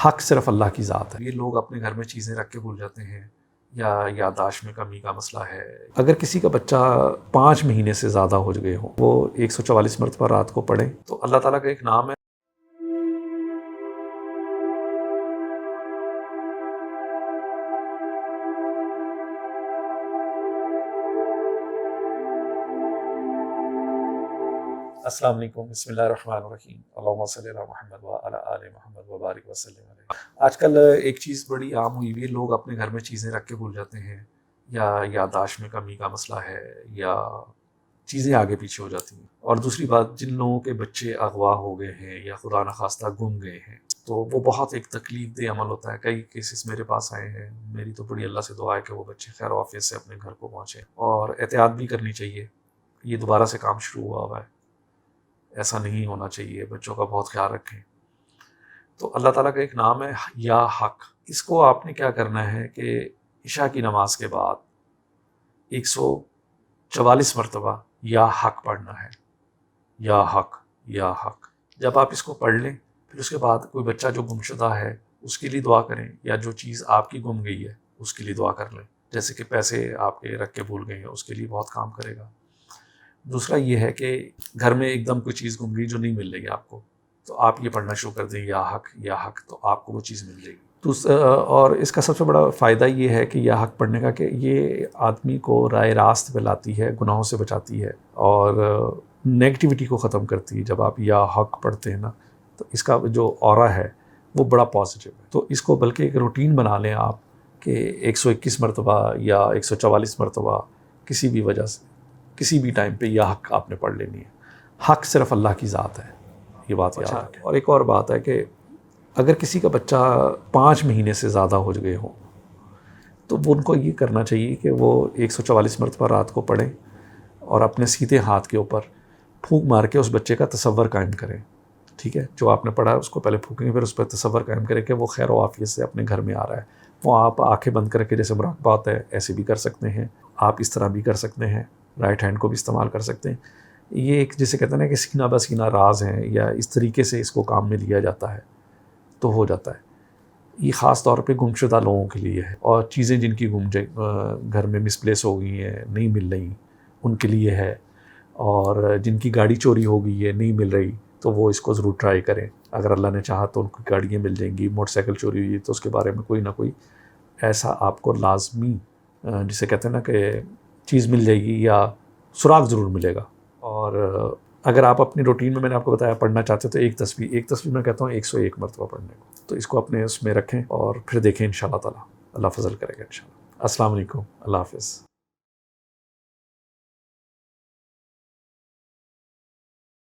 حق صرف اللہ کی ذات ہے۔ یہ لوگ اپنے گھر میں چیزیں رکھ کے بھول جاتے ہیں یا یادداشت میں کمی کا مسئلہ ہے۔ اگر کسی کا بچہ 5 مہینے سے زیادہ ہو گئے ہوں، وہ 144 مرتبہ رات کو پڑھیں تو اللہ تعالیٰ کا ایک نام ہے السلام علیکم، بسم اللہ الرحمن الرحیم، اللہم صلی علی محمد وعلی آل محمد وبارک وسلم علیہ۔ آج کل ایک چیز بڑی عام ہوئی ہوئی ہے، لوگ اپنے گھر میں چیزیں رکھ کے بھول جاتے ہیں یا یادداشت میں کمی کا مسئلہ ہے یا چیزیں آگے پیچھے ہو جاتی ہیں۔ اور دوسری بات، جن لوگوں کے بچے اغوا ہو گئے ہیں یا خدا نخواستہ گم گئے ہیں تو وہ بہت ایک تکلیف دہ عمل ہوتا ہے۔ کئی کیسز میرے پاس آئے ہیں، میری تو بڑی اللہ سے دعا ہے کہ وہ بچے خیر و عافیت سے اپنے گھر کو پہنچے، اور احتیاط بھی کرنی چاہیے۔ یہ دوبارہ سے کام شروع ہوا ہے، ایسا نہیں ہونا چاہیے، بچوں کا بہت خیال رکھیں۔ تو اللہ تعالیٰ کا ایک نام ہے یا حق۔ اس کو آپ نے کیا کرنا ہے کہ عشاء کی نماز کے بعد 144 مرتبہ یا حق پڑھنا ہے، یا حق یا حق۔ جب آپ اس کو پڑھ لیں، پھر اس کے بعد کوئی بچہ جو گمشدہ ہے اس کے لیے دعا کریں، یا جو چیز آپ کی گم گئی ہے اس کے لیے دعا کر لیں، جیسے کہ پیسے آپ کے رکھ کے بھول گئے ہیں، اس کے لیے بہت کام کرے گا۔ دوسرا یہ ہے کہ گھر میں ایک دم کوئی چیز گم گئی جو نہیں مل رہی آپ کو، تو آپ یہ پڑھنا شروع کر دیں یا حق، تو آپ کو وہ چیز مل جائے گی۔ اور اس کا سب سے بڑا فائدہ یہ ہے کہ یا حق پڑھنے کا کہ یہ آدمی کو رائے راست پہ لاتی ہے، گناہوں سے بچاتی ہے اور نیگیٹیوٹی کو ختم کرتی ہے۔ جب آپ یا حق پڑھتے ہیں نا تو اس کا جو اورا ہے وہ بڑا پازیٹیو ہے۔ تو اس کو بلکہ ایک روٹین بنا لیں آپ کہ 121 مرتبہ یا 144 مرتبہ کسی بھی وجہ سے کسی بھی ٹائم پہ یا حق آپ نے پڑھ لینی ہے۔ حق صرف اللہ کی ذات ہے، یہ بات یاد رکھیں۔ اور ایک اور بات ہے کہ اگر کسی کا بچہ 5 مہینے سے زیادہ ہو گئے ہوں تو وہ ان کو یہ کرنا چاہیے کہ وہ 144 مرتبہ رات کو پڑھیں اور اپنے سیدھے ہاتھ کے اوپر پھونک مار کے اس بچے کا تصور قائم کریں۔ ٹھیک ہے، جو آپ نے پڑھا ہے اس کو پہلے پھونکیں، پھر اس پہ تصور قائم کریں کہ وہ خیر و عافیت سے اپنے گھر میں آ رہا ہے۔ وہ آپ آنکھیں بند کر کے جیسے مراقبہ ہوتا ہے ایسے بھی کر سکتے ہیں، آپ اس طرح بھی کر سکتے ہیں، رائٹ ہینڈ کو بھی استعمال کر سکتے ہیں۔ یہ ایک جسے کہتے ہیں نا کہ سینہ بہ سینہ راز ہیں، یا اس طریقے سے اس کو کام میں لیا جاتا ہے تو ہو جاتا ہے۔ یہ خاص طور پہ گمشدہ لوگوں کے لیے ہے، اور چیزیں جن کی گھر میں مس پلیس ہو گئی ہیں، نہیں مل رہی، ان کے لیے ہے۔ اور جن کی گاڑی چوری ہو گئی ہے، نہیں مل رہی، تو وہ اس کو ضرور ٹرائی کریں۔ اگر اللہ نے چاہا تو ان کی گاڑیاں مل جائیں گی۔ موٹر سائیکل چوری ہوئی تو اس کے بارے میں کوئی نہ کوئی ایسا آپ کو لازمی جسے کہتے ہیں نا کہ چیز مل جائے گی یا سراغ ضرور ملے گا۔ اور اگر آپ اپنی روٹین میں نے آپ کو بتایا پڑھنا چاہتے تو ایک تصویر میں کہتا ہوں 101 مرتبہ پڑھنے کو، تو اس کو اپنے اس میں رکھیں اور پھر دیکھیں انشاءاللہ تعالی اللہ فضل کرے گا انشاءاللہ۔ السلام علیکم، اللہ حافظ۔